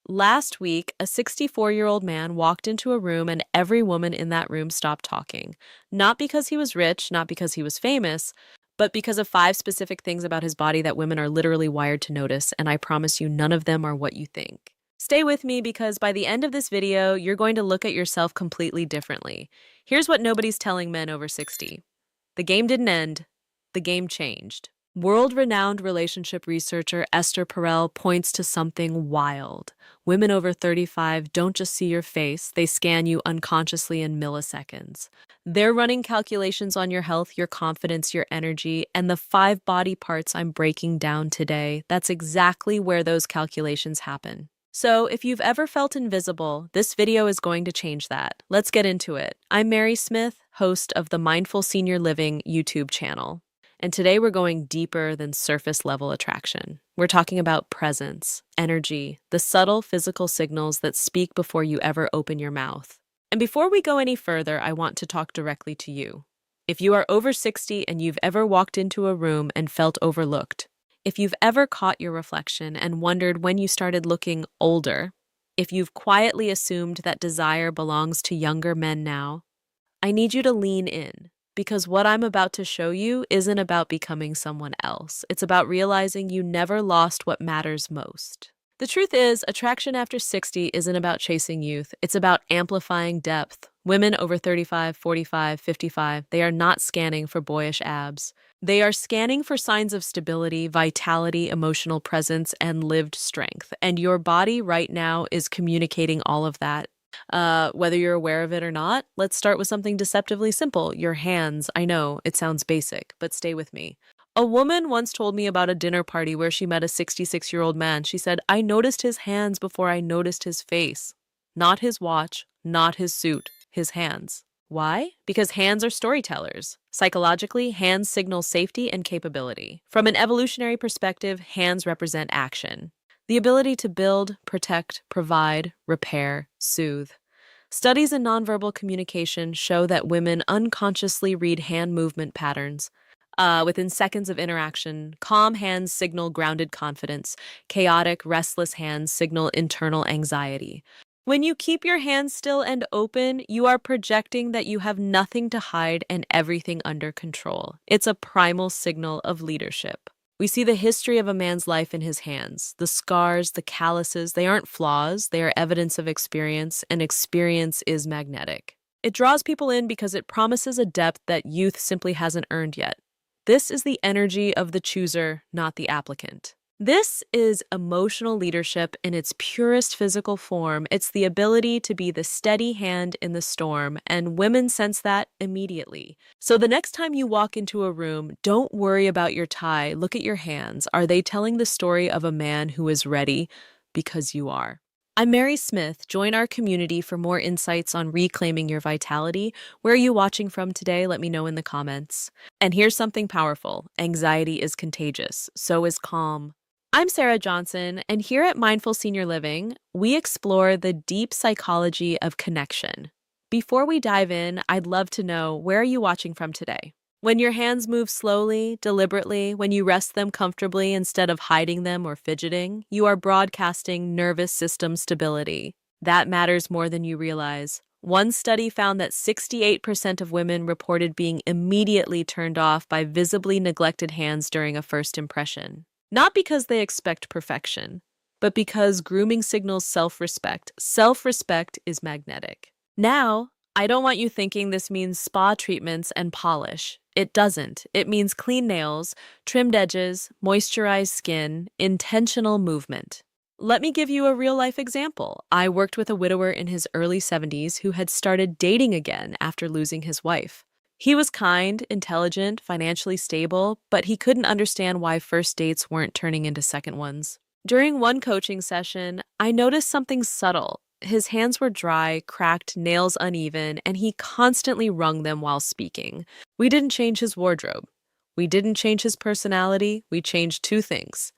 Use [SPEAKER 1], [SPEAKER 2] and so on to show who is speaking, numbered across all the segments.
[SPEAKER 1] Last week, a 64-year-old man walked into a room and every woman in that room stopped talking. Not because he was rich, not because he was famous, but because of five specific things about his body that women are literally wired to notice, and I promise you none of them are what you think. Stay with me because by the end of this video, you're going to look at yourself completely differently. Here's what nobody's telling men over 60. The game didn't end, the game changed. World-renowned relationship researcher Esther Perel points to something wild. Women over 35 don't just see your face, they scan you unconsciously in milliseconds. They're running calculations on your health, your confidence, your energy, and the five body parts I'm breaking down today. That's exactly where those calculations happen. So, if you've ever felt invisible, this video is going to change that. Let's get into it. I'm Mary Smith, host of the Mindful Senior Living YouTube channel. And today we're going deeper than surface level attraction. We're talking about presence, energy, the subtle physical signals that speak before you ever open your mouth. And before we go any further, I want to talk directly to you. If you are over 60 and you've ever walked into a room and felt overlooked, if you've ever caught your reflection and wondered when you started looking older, if you've quietly assumed that desire belongs to younger men now, I need you to lean in. Because what I'm about to show you isn't about becoming someone else. It's about realizing you never lost what matters most. The truth is, attraction after 60 isn't about chasing youth. It's about amplifying depth. Women over 35, 45, 55, they are not scanning for boyish abs. They are scanning for signs of stability, vitality, emotional presence, and lived strength. And your body right now is communicating all of that. Whether you're aware of it or not, let's start with something deceptively simple. Your hands. I know, it sounds basic, but stay with me. A woman once told me about a dinner party where she met a 66-year-old man. She said, I noticed his hands before I noticed his face. Not his watch, not his suit, his hands. Why? Because hands are storytellers. Psychologically, hands signal safety and capability. From an evolutionary perspective, hands represent action. The ability to build, protect, provide, repair, soothe. Studies in nonverbal communication show that women unconsciously read hand movement patterns. Within seconds of interaction, calm hands signal grounded confidence. Chaotic, restless hands signal internal anxiety. When you keep your hands still and open, you are projecting that you have nothing to hide and everything under control. It's a primal signal of leadership. We see the history of a man's life in his hands. The scars, the calluses, they aren't flaws, they are evidence of experience, and experience is magnetic. It draws people in because it promises a depth that youth simply hasn't earned yet. This is the energy of the chooser, not the applicant. This is emotional leadership in its purest physical form. It's the ability to be the steady hand in the storm, and women sense that immediately. So the next time you walk into a room, don't worry about your tie. Look at your hands. Are they telling the story of a man who is ready? Because you are. I'm Mary Smith. Join our community for more insights on reclaiming your vitality. Where are you watching from today? Let me know in the comments. And here's something powerful. Anxiety is contagious. So is calm. I'm Sarah Johnson, and here at Mindful Senior Living, we explore the deep psychology of connection. Before we dive in, I'd love to know, where are you watching from today? When your hands move slowly, deliberately, when you rest them comfortably instead of hiding them or fidgeting, you are broadcasting nervous system stability. That matters more than you realize. One study found that 68% of women reported being immediately turned off by visibly neglected hands during a first impression. Not because they expect perfection, but because grooming signals self-respect. Self-respect is magnetic. Now, I don't want you thinking this means spa treatments and polish. It doesn't. It means clean nails, trimmed edges, moisturized skin, intentional movement. Let me give you a real-life example. I worked with a widower in his early 70s who had started dating again after losing his wife. He was kind, intelligent, financially stable, but he couldn't understand why first dates weren't turning into second ones. During one coaching session, I noticed something subtle. His hands were dry, cracked, nails uneven, and he constantly wrung them while speaking. We didn't change his wardrobe. We didn't change his personality. We changed two things: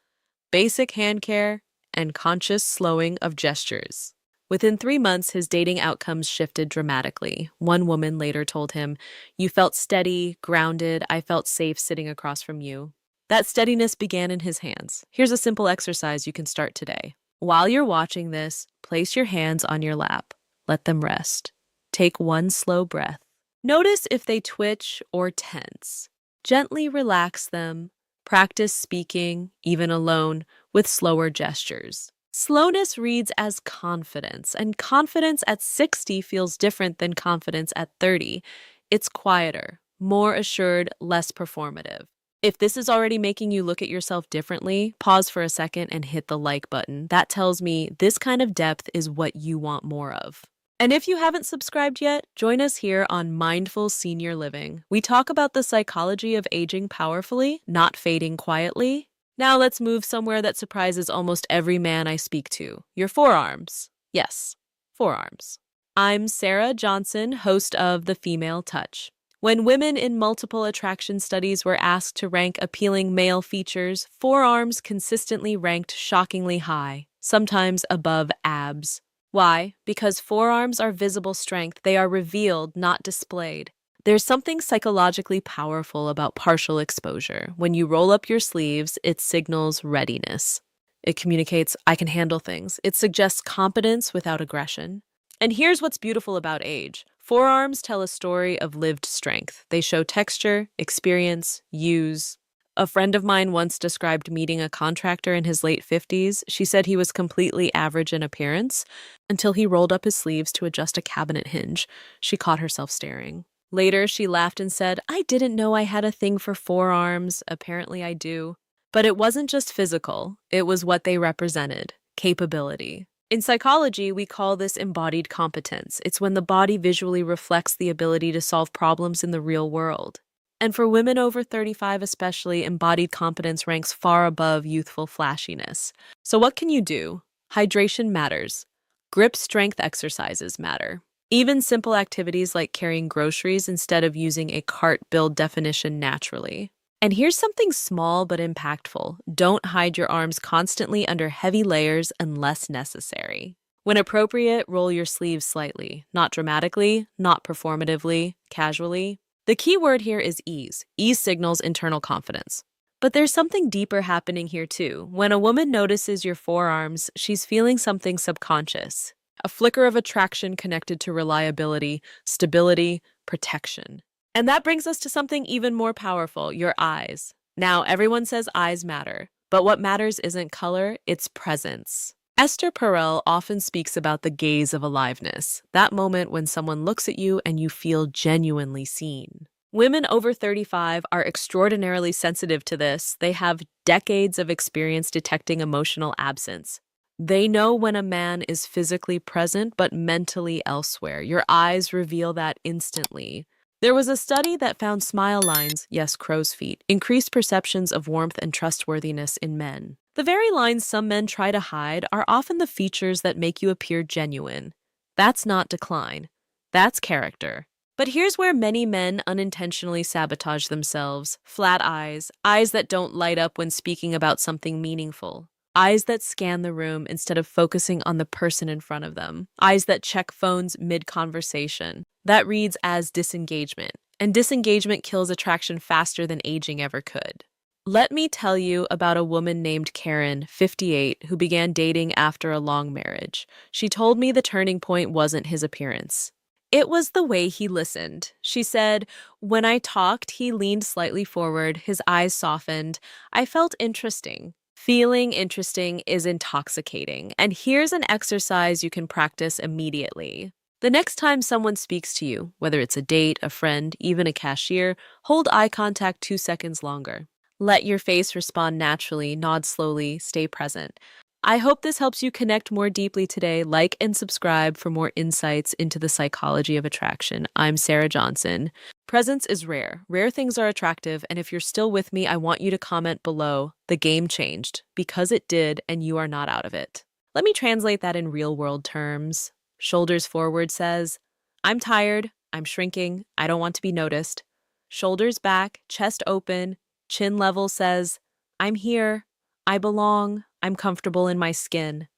[SPEAKER 1] basic hand care and conscious slowing of gestures. Within 3 months, his dating outcomes shifted dramatically. One woman later told him, "You felt steady, grounded. I felt safe sitting across from you." That steadiness began in his hands. Here's a simple exercise you can start today. While you're watching this, place your hands on your lap. Let them rest. Take one slow breath. Notice if they twitch or tense. Gently relax them. Practice speaking, even alone, with slower gestures. Slowness reads as confidence, and confidence at 60 feels different than confidence at 30. It's quieter, more assured, less performative. If this is already making you look at yourself differently, pause for a second and hit the like button. That tells me this kind of depth is what you want more of. And if you haven't subscribed yet, join us here on Mindful Senior Living. We talk about the psychology of aging powerfully, not fading quietly. Now let's move somewhere that surprises almost every man I speak to. Your forearms. Yes, forearms. I'm Sarah Johnson, host of The Female Touch. When women in multiple attraction studies were asked to rank appealing male features, forearms consistently ranked shockingly high, sometimes above abs. Why? Because forearms are visible strength. They are revealed, not displayed. There's something psychologically powerful about partial exposure. When you roll up your sleeves, it signals readiness. It communicates, I can handle things. It suggests competence without aggression. And here's what's beautiful about age. Forearms tell a story of lived strength. They show texture, experience, use. A friend of mine once described meeting a contractor in his late 50s. She said he was completely average in appearance until he rolled up his sleeves to adjust a cabinet hinge. She caught herself staring. Later, she laughed and said, I didn't know I had a thing for forearms. Apparently, I do. But it wasn't just physical, it was what they represented capability. In psychology, we call this embodied competence. It's when the body visually reflects the ability to solve problems in the real world. And for women over 35 especially, embodied competence ranks far above youthful flashiness. So what can you do? Hydration matters. Grip strength exercises matter. Even simple activities like carrying groceries instead of using a cart build definition naturally. And here's something small but impactful. Don't hide your arms constantly under heavy layers unless necessary. When appropriate, roll your sleeves slightly, not dramatically, not performatively, casually. The key word here is ease. Ease signals internal confidence. But there's something deeper happening here too. When a woman notices your forearms, she's feeling something subconscious. A flicker of attraction connected to reliability, stability, protection. And that brings us to something even more powerful, your eyes. Now, everyone says eyes matter, but what matters isn't color, it's presence. Esther Perel often speaks about the gaze of aliveness, that moment when someone looks at you and you feel genuinely seen. Women over 35 are extraordinarily sensitive to this. They have decades of experience detecting emotional absence. They know when a man is physically present but mentally elsewhere. Your eyes reveal that instantly. There was a study that found smile lines, yes, crow's feet, increased perceptions of warmth and trustworthiness in men. The very lines some men try to hide are often the features that make you appear genuine. That's not decline. That's character. But here's where many men unintentionally sabotage themselves. Flat eyes, eyes that don't light up when speaking about something meaningful. Eyes that scan the room instead of focusing on the person in front of them. Eyes that check phones mid-conversation. That reads as disengagement. And disengagement kills attraction faster than aging ever could. Let me tell you about a woman named Karen, 58, who began dating after a long marriage. She told me the turning point wasn't his appearance. It was the way he listened. She said, when I talked, he leaned slightly forward, his eyes softened. I felt interesting. Feeling interesting is intoxicating, and here's an exercise you can practice immediately. The next time someone speaks to you, whether it's a date, a friend, even a cashier, hold eye contact 2 seconds longer. Let your face respond naturally, nod slowly, stay present. I hope this helps you connect more deeply today. Like and subscribe for more insights into the psychology of attraction. I'm Sarah Johnson. Presence is rare. Rare things are attractive, and if you're still with me, I want you to comment below, the game changed, because it did, and you are not out of it. Let me translate that in real-world terms. Shoulders forward says, I'm tired, I'm shrinking, I don't want to be noticed. Shoulders back, chest open, chin level says, I'm here, I belong, I'm comfortable in my skin.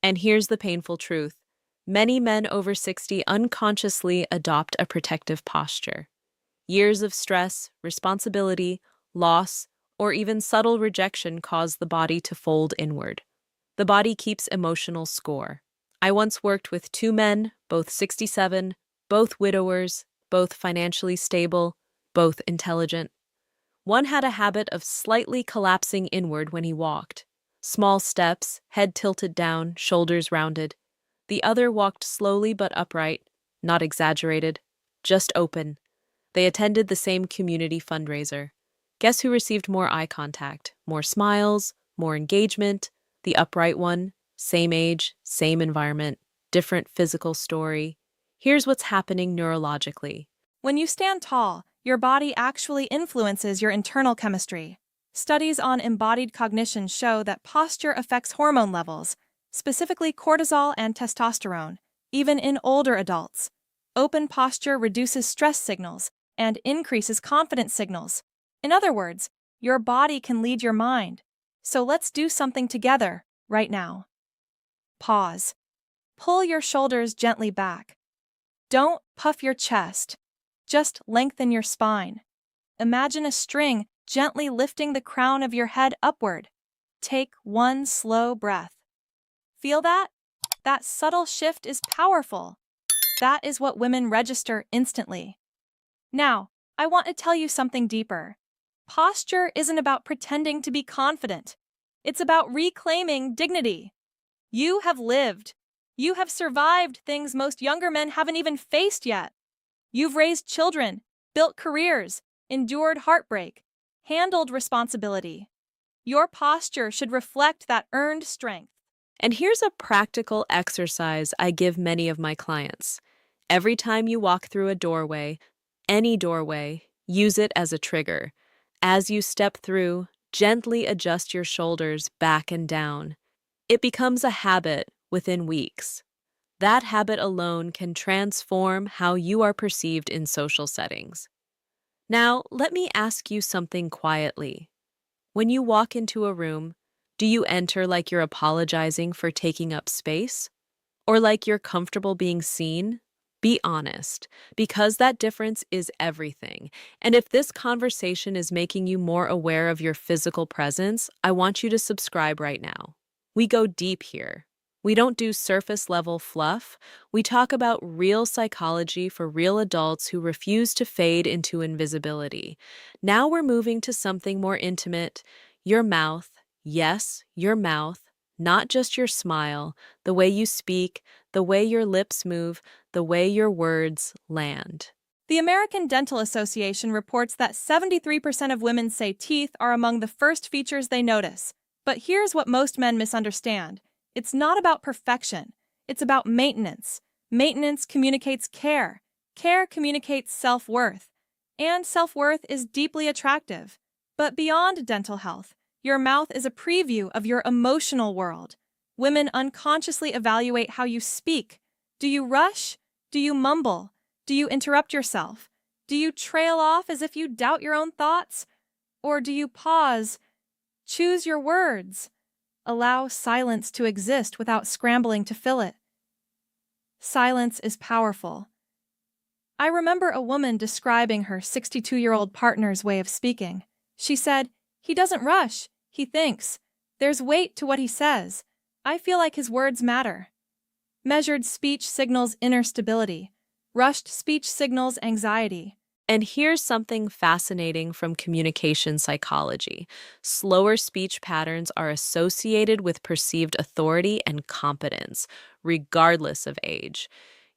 [SPEAKER 1] And here's the painful truth. Many men over 60 unconsciously adopt a protective posture. Years of stress, responsibility, loss, or even subtle rejection cause the body to fold inward. The body keeps emotional score. I once worked with two men, both 67, both widowers, both financially stable, both intelligent. One had a habit of slightly collapsing inward when he walked. Small steps, head tilted down, shoulders rounded. The other walked slowly but upright, not exaggerated, just open. They attended the same community fundraiser. Guess who received more eye contact, more smiles, more engagement? The upright one, same age, same environment, different physical story. Here's what's happening neurologically.
[SPEAKER 2] When you stand tall, your body actually influences your internal chemistry. Studies on embodied cognition show that posture affects hormone levels, specifically cortisol and testosterone, even in older adults. Open posture reduces stress signals and increases confidence signals. In other words, your body can lead your mind. So let's do something together, right now. Pause. Pull your shoulders gently back. Don't puff your chest. Just lengthen your spine. Imagine a string gently lifting the crown of your head upward. Take one slow breath. Feel that? That subtle shift is powerful. That is what women register instantly. Now, I want to tell you something deeper. Posture isn't about pretending to be confident. It's about reclaiming dignity. You have lived. You have survived things most younger men haven't even faced yet. You've raised children, built careers, endured heartbreak, handled responsibility. Your posture should reflect that earned strength.
[SPEAKER 1] And here's a practical exercise I give many of my clients. Every time you walk through a doorway, any doorway, use it as a trigger. As you step through, gently adjust your shoulders back and down. It becomes a habit within weeks. That habit alone can transform how you are perceived in social settings. Now, let me ask you something quietly. When you walk into a room, do you enter like you're apologizing for taking up space? Or like you're comfortable being seen? Be honest, because that difference is everything. And if this conversation is making you more aware of your physical presence, I want you to subscribe right now. We go deep here. We don't do surface level fluff. We talk about real psychology for real adults who refuse to fade into invisibility. Now we're moving to something more intimate. Your mouth. Yes, your mouth. Not just your smile, the way you speak, the way your lips move, the way your words land.
[SPEAKER 2] The American Dental Association reports that 73% of women say teeth are among the first features they notice. But here's what most men misunderstand. It's not about perfection. It's about maintenance. Maintenance communicates care. Care communicates self-worth. And self-worth is deeply attractive. But beyond dental health, your mouth is a preview of your emotional world. Women unconsciously evaluate how you speak. Do you rush? Do you mumble? Do you interrupt yourself? Do you trail off as if you doubt your own thoughts? Or do you pause? Choose your words. Allow silence to exist without scrambling to fill it. Silence is powerful. I remember a woman describing her 62-year-old partner's way of speaking. She said, "He doesn't rush. He thinks. There's weight to what he says. I feel like his words matter." Measured speech signals inner stability. Rushed speech signals anxiety.
[SPEAKER 1] And here's something fascinating from communication psychology. Slower speech patterns are associated with perceived authority and competence, regardless of age.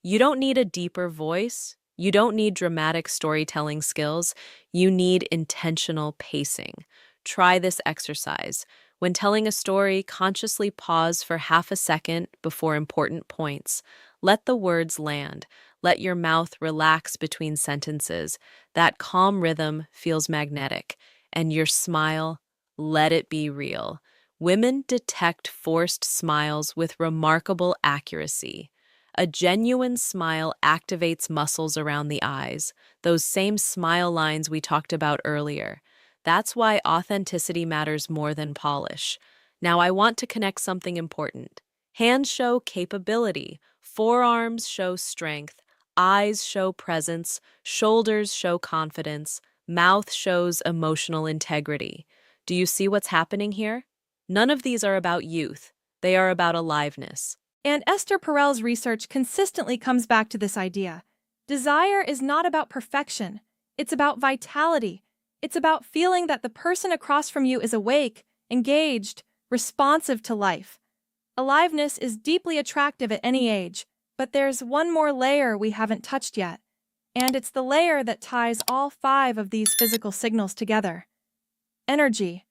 [SPEAKER 1] You don't need a deeper voice. You don't need dramatic storytelling skills. You need intentional pacing. Try this exercise. When telling a story, consciously pause for half a second before important points. Let the words land. Let your mouth relax between sentences. That calm rhythm feels magnetic. And your smile, let it be real. Women detect forced smiles with remarkable accuracy. A genuine smile activates muscles around the eyes, those same smile lines we talked about earlier. That's why authenticity matters more than polish. Now I want to connect something important. Hands show capability, forearms show strength, eyes show presence, shoulders show confidence, mouth shows emotional integrity. Do you see what's happening here? None of these are about youth. They are about aliveness.
[SPEAKER 2] And Esther Perel's research consistently comes back to this idea. Desire is not about perfection, it's about vitality. It's about feeling that the person across from you is awake, engaged, responsive to life. Aliveness is deeply attractive at any age, but there's one more layer we haven't touched yet, and it's the layer that ties all 5 of these physical signals together. Energy.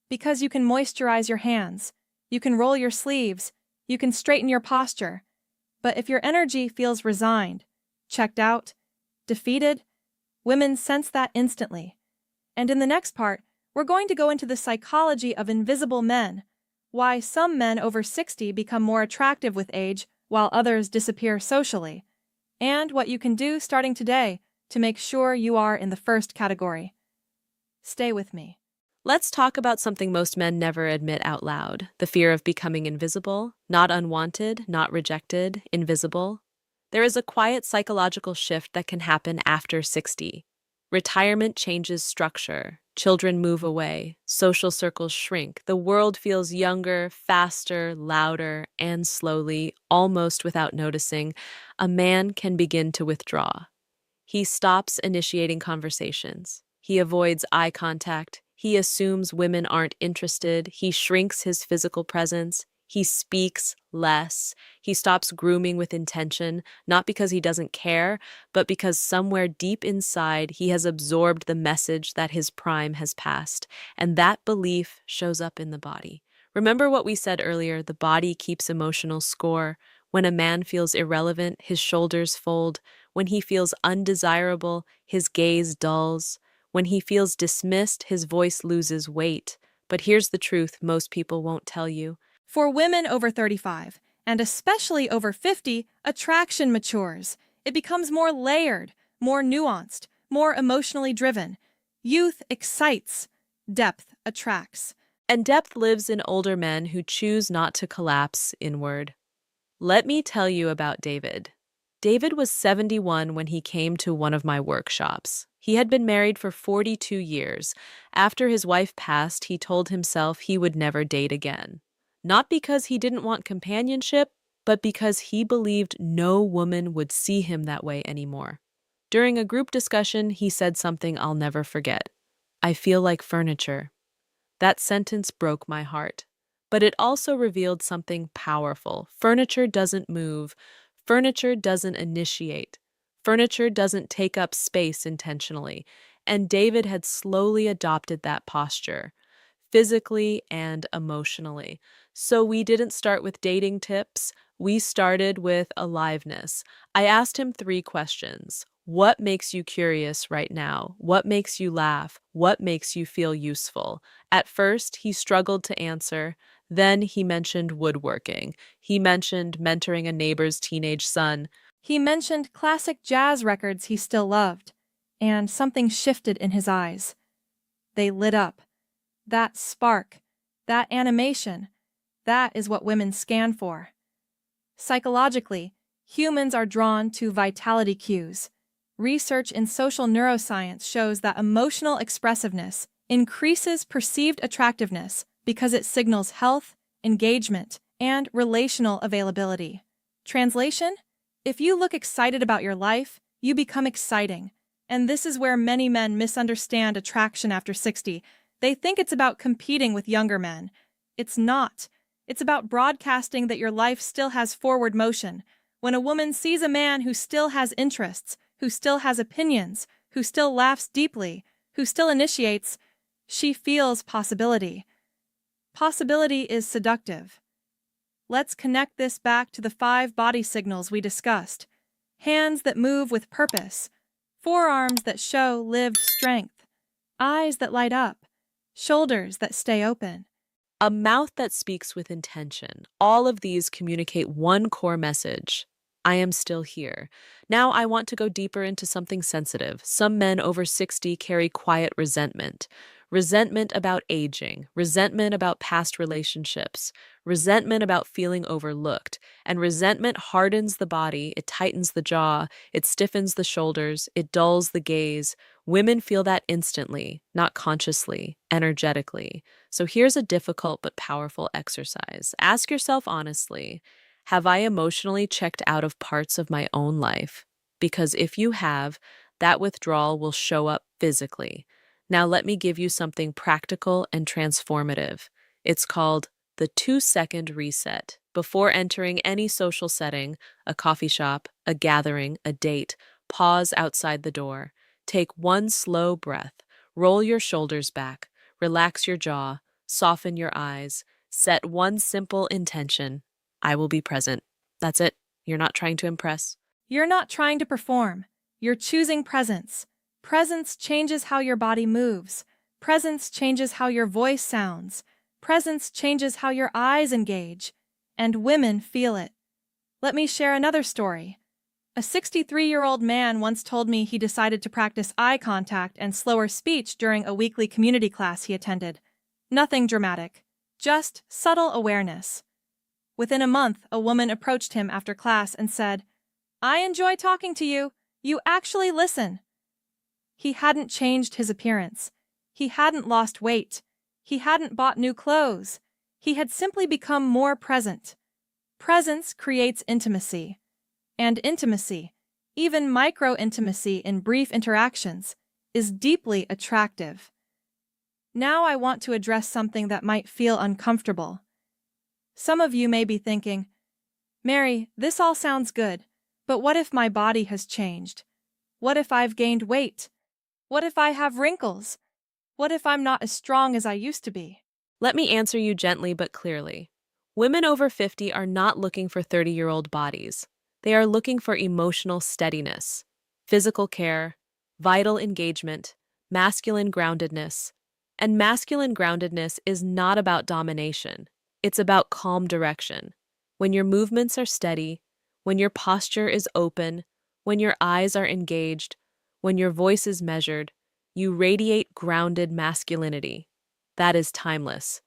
[SPEAKER 2] Because you can moisturize your hands, you can roll your sleeves, you can straighten your posture. But if your energy feels resigned, checked out, defeated, women sense that instantly. And in the next part, we're going to go into the psychology of invisible men, why some men over 60 become more attractive with age while others disappear socially, and what you can do starting today to make sure you are in the first category. Stay with me.
[SPEAKER 1] Let's talk about something most men never admit out loud: the fear of becoming invisible, not unwanted, not rejected, invisible. There is a quiet psychological shift that can happen after 60. Retirement changes structure, children move away, social circles shrink, the world feels younger, faster, louder, and slowly, almost without noticing, a man can begin to withdraw. He stops initiating conversations. He avoids eye contact. He assumes women aren't interested. He shrinks his physical presence. He speaks less. He stops grooming with intention, not because he doesn't care, but because somewhere deep inside he has absorbed the message that his prime has passed, and that belief shows up in the body. Remember what we said earlier: the body keeps emotional score. When a man feels irrelevant, his shoulders fold. When he feels undesirable, his gaze dulls. When he feels dismissed, his voice loses weight. But here's the truth most people won't tell you.
[SPEAKER 2] For women over 35, and especially over 50, attraction matures. It becomes more layered, more nuanced, more emotionally driven. Youth excites. Depth attracts.
[SPEAKER 1] And depth lives in older men who choose not to collapse inward. Let me tell you about David. David was 71 when he came to one of my workshops. He had been married for 42 years. After his wife passed, he told himself he would never date again. Not because he didn't want companionship, but because he believed no woman would see him that way anymore. During a group discussion, he said something I'll never forget. "I feel like furniture." That sentence broke my heart. But it also revealed something powerful. Furniture doesn't move. Furniture doesn't initiate. Furniture doesn't take up space intentionally. And David had slowly adopted that posture, physically and emotionally. So we didn't start with dating tips. We started with aliveness. I asked him 3 questions. What makes you curious right now? What makes you laugh? What makes you feel useful? At first, he struggled to answer. Then he mentioned woodworking. He mentioned mentoring a neighbor's teenage son.
[SPEAKER 2] He mentioned classic jazz records he still loved, and something shifted in his eyes. They lit up. That spark, that animation, that is what women scan for. Psychologically, humans are drawn to vitality cues. Research in social neuroscience shows that emotional expressiveness increases perceived attractiveness because it signals health, engagement, and relational availability. Translation? If you look excited about your life, you become exciting. And this is where many men misunderstand attraction after 60. They think it's about competing with younger men. It's not. It's about broadcasting that your life still has forward motion. When a woman sees a man who still has interests, who still has opinions, who still laughs deeply, who still initiates, she feels possibility. Possibility is seductive. Let's connect this back to the 5 body signals we discussed. Hands that move with purpose, forearms that show lived strength, eyes that light up, shoulders that stay open.
[SPEAKER 1] A mouth that speaks with intention. All of these communicate one core message: I am still here. Now I want to go deeper into something sensitive. Some men over 60 carry quiet resentment. resentment about aging, resentment about past relationships, resentment about feeling overlooked. And resentment hardens the body, it tightens the jaw, it stiffens the shoulders, it dulls the gaze. Women feel that instantly, not consciously, energetically. So here's a difficult but powerful exercise. Ask yourself honestly, have I emotionally checked out of parts of my own life? Because if you have, that withdrawal will show up physically. Now, let me give you something practical and transformative. It's called the 2-second reset. Before entering any social setting, a coffee shop, a gathering, a date, pause outside the door. Take one slow breath. Roll your shoulders back. Relax your jaw. Soften your eyes. Set one simple intention. I will be present. That's it. You're not trying to impress.
[SPEAKER 2] You're not trying to perform. You're choosing presence. Presence changes how your body moves. Presence changes how your voice sounds. Presence changes how your eyes engage. And women feel it. Let me share another story. A 63-year-old man once told me he decided to practice eye contact and slower speech during a weekly community class he attended. Nothing dramatic, just subtle awareness. Within a month, a woman approached him after class and said, "I enjoy talking to you. You actually listen." He hadn't changed his appearance. He hadn't lost weight. He hadn't bought new clothes. He had simply become more present. Presence creates intimacy. And intimacy, even micro-intimacy in brief interactions, is deeply attractive. Now I want to address something that might feel uncomfortable. Some of you may be thinking, "Mary, this all sounds good, but what if my body has changed? What if I've gained weight? What if I have wrinkles? What if I'm not as strong as I used to be?"
[SPEAKER 1] Let me answer you gently but clearly. Women over 50 are not looking for 30-year-old bodies. They are looking for emotional steadiness, physical care, vital engagement, masculine groundedness. And masculine groundedness is not about domination. It's about calm direction. When your movements are steady, when your posture is open, when your eyes are engaged, when your voice is measured, you radiate grounded masculinity. That is timeless.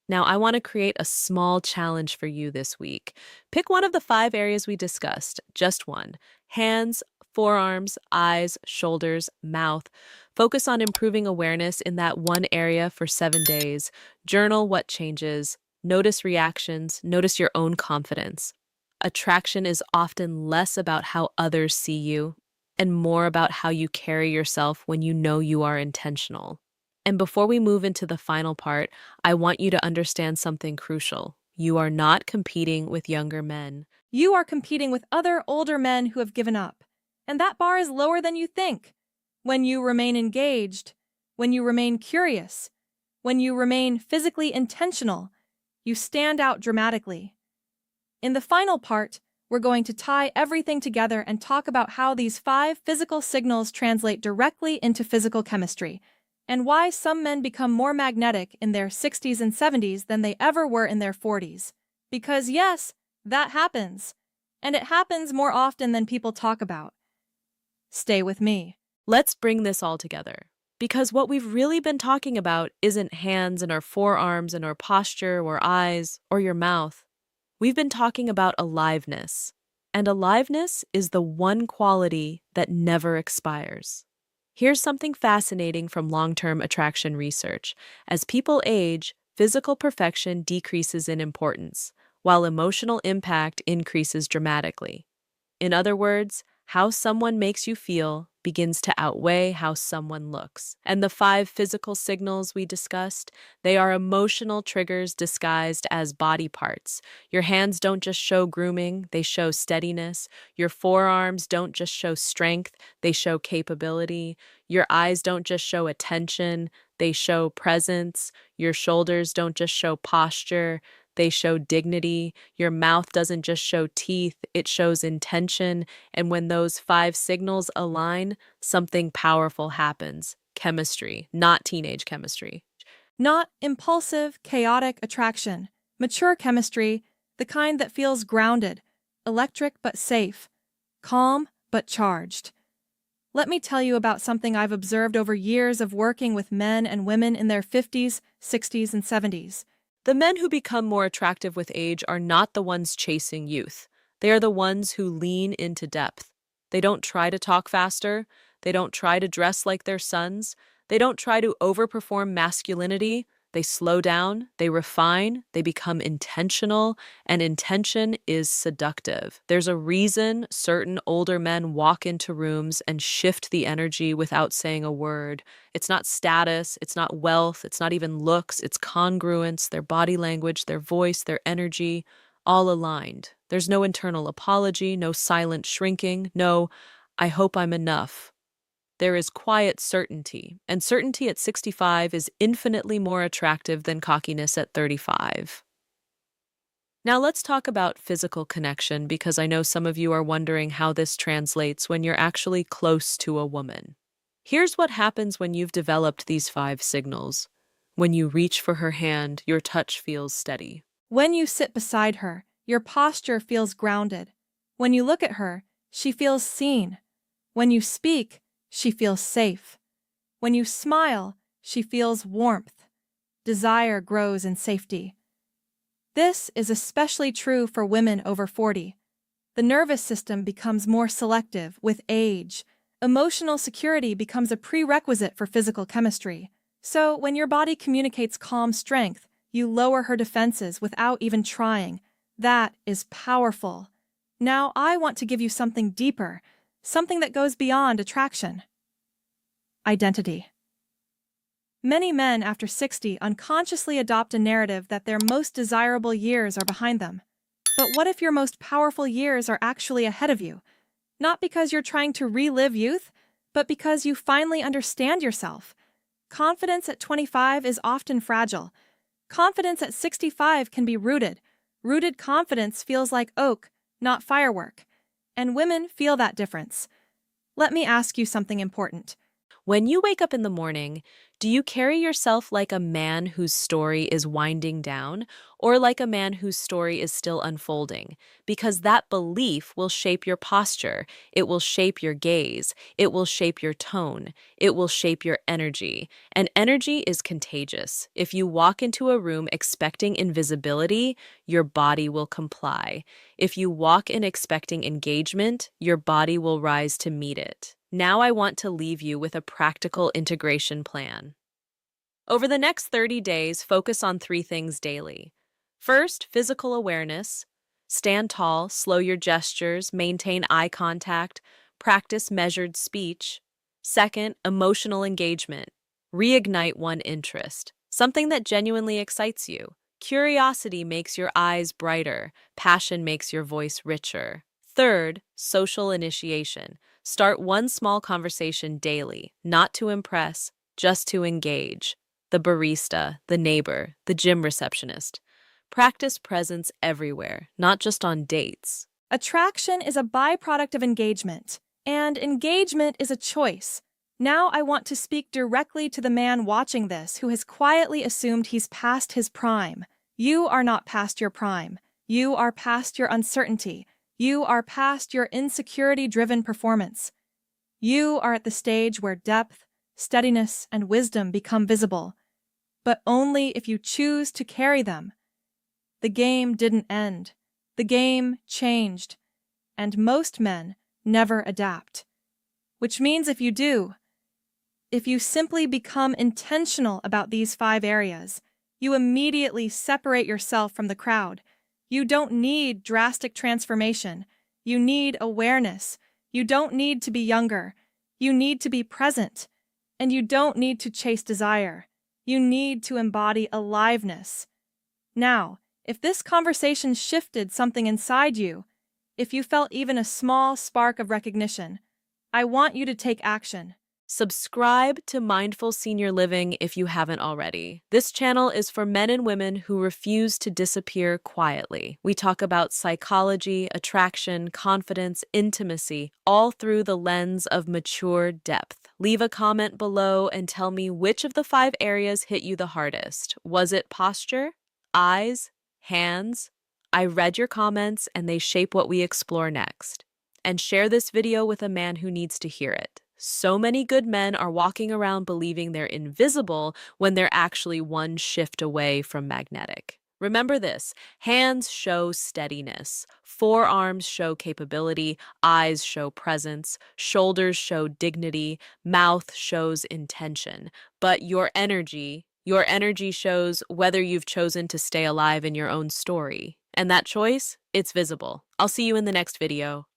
[SPEAKER 1] Now, I want to create a small challenge for you this week. Pick one of the 5 areas we discussed, just one. Hands, forearms, eyes, shoulders, mouth. Focus on improving awareness in that one area for 7 days. Journal what changes. Notice reactions. Notice your own confidence. Attraction is often less about how others see you and more about how you carry yourself when you know you are intentional. And before we move into the final part, I want you to understand something crucial. You are not competing with younger men.
[SPEAKER 2] You are competing with other older men who have given up, and that bar is lower than you think. When you remain engaged, when you remain curious, when you remain physically intentional, you stand out dramatically. In the final part, we're going to tie everything together and talk about how these 5 physical signals translate directly into physical chemistry, and why some men become more magnetic in their 60s and 70s than they ever were in their 40s. Because yes, that happens. And it happens more often than people talk about. Stay with me.
[SPEAKER 1] Let's bring this all together. Because what we've really been talking about isn't hands and our forearms and our posture or eyes or your mouth. We've been talking about aliveness. And aliveness is the one quality that never expires. Here's something fascinating from long-term attraction research. As people age, physical perfection decreases in importance, while emotional impact increases dramatically. In other words, how someone makes you feel begins to outweigh how someone looks. And the 5 physical signals we discussed, they are emotional triggers disguised as body parts. Your hands don't just show grooming, they show steadiness. Your forearms don't just show strength, they show capability. Your eyes don't just show attention, they show presence. Your shoulders don't just show posture, they show dignity. Your mouth doesn't just show teeth, it shows intention. And when those 5 signals align, something powerful happens. Chemistry, not teenage chemistry.
[SPEAKER 2] Not impulsive, chaotic attraction. Mature chemistry, the kind that feels grounded, electric but safe, calm but charged. Let me tell you about something I've observed over years of working with men and women in their 50s, 60s, and 70s.
[SPEAKER 1] The men who become more attractive with age are not the ones chasing youth. They are the ones who lean into depth. They don't try to talk faster. They don't try to dress like their sons. They don't try to overperform masculinity. They slow down, they refine, they become intentional, and intention is seductive. There's a reason certain older men walk into rooms and shift the energy without saying a word. It's not status, it's not wealth, it's not even looks, it's congruence, their body language, their voice, their energy, all aligned. There's no internal apology, no silent shrinking, no, I hope I'm enough. There is quiet certainty, and certainty at 65 is infinitely more attractive than cockiness at 35. Now let's talk about physical connection because I know some of you are wondering how this translates when you're actually close to a woman. Here's what happens when you've developed these 5 signals. When you reach for her hand, your touch feels steady.
[SPEAKER 2] When you sit beside her, your posture feels grounded. When you look at her, she feels seen. When you speak, she feels safe. When you smile, she feels warmth. Desire grows in safety. This is especially true for women over 40. The nervous system becomes more selective with age. Emotional security becomes a prerequisite for physical chemistry. So, when your body communicates calm strength, you lower her defenses without even trying. That is powerful. Now, I want to give you something deeper, something that goes beyond attraction. Identity. Many men after 60 unconsciously adopt a narrative that their most desirable years are behind them. But what if your most powerful years are actually ahead of you? Not because you're trying to relive youth, but because you finally understand yourself. Confidence at 25 is often fragile. Confidence at 65 can be rooted. Rooted confidence feels like oak, not firework. And women feel that difference. Let me ask you something important.
[SPEAKER 1] When you wake up in the morning, do you carry yourself like a man whose story is winding down or like a man whose story is still unfolding? Because that belief will shape your posture, it will shape your gaze, it will shape your tone, it will shape your energy. And energy is contagious. If you walk into a room expecting invisibility, your body will comply. If you walk in expecting engagement, your body will rise to meet it. Now I want to leave you with a practical integration plan. Over the next 30 days, focus on 3 things daily. First, physical awareness. Stand tall, slow your gestures, maintain eye contact, practice measured speech. Second, emotional engagement. Reignite one interest, something that genuinely excites you. Curiosity makes your eyes brighter, passion makes your voice richer. Third, social initiation. Start one small conversation daily, not to impress, just to engage. The barista, the neighbor, the gym receptionist. Practice presence everywhere, not just on dates.
[SPEAKER 2] Attraction is a byproduct of engagement, and engagement is a choice. Now I want to speak directly to the man watching this who has quietly assumed he's past his prime. You are not past your prime. You are past your uncertainty. You are past your insecurity-driven performance. You are at the stage where depth, steadiness, and wisdom become visible, but only if you choose to carry them. The game didn't end. The game changed, and most men never adapt. Which means if you do, if you simply become intentional about these 5 areas, you immediately separate yourself from the crowd. You don't need drastic transformation. You need awareness. You don't need to be younger. You need to be present. And you don't need to chase desire. You need to embody aliveness. Now, if this conversation shifted something inside you, if you felt even a small spark of recognition, I want you to take action.
[SPEAKER 1] Subscribe to Mindful Senior Living if you haven't already. This channel is for men and women who refuse to disappear quietly. We talk about psychology, attraction, confidence, intimacy, all through the lens of mature depth. Leave a comment below and tell me which of the 5 areas hit you the hardest. Was it posture? Eyes? Hands? I read your comments and they shape what we explore next. And share this video with a man who needs to hear it. So many good men are walking around believing they're invisible when they're actually one shift away from magnetic. Remember this: hands show steadiness, forearms show capability, eyes show presence, shoulders show dignity, mouth shows intention. But your energy shows whether you've chosen to stay alive in your own story. And that choice, it's visible. I'll see you in the next video.